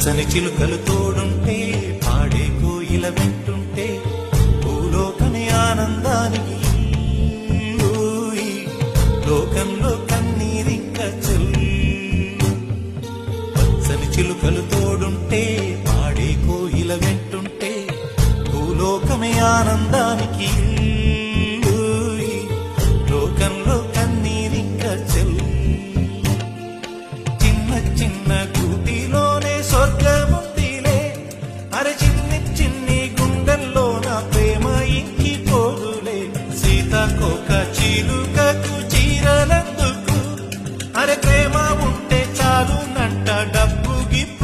పచ్చని చిలుకలు తోడుంటే పాడే కోయిల వెంటుంటే భూలోకని ఆనందానికి లోకంలో కన్నీరింక చెల్లు. పచ్చని చిలుకలు తోడుంటే పాడే కోయిల వెంటుంటే భూలోకమే ఆనందానికి లోకంలో కన్నీరింక చెల్లు. చిన్న చిన్న గూటిలోనే స్వర్గముందిలే, అరే చిన్ని చిన్ని గుండెల్లో నా ప్రేమ ఇంకి పోదులే. సీతాకోక చిలుకకు చీరలందుకు, అరే ప్రేమ ఉంటే చాలునంట డబ్బు గిప్పు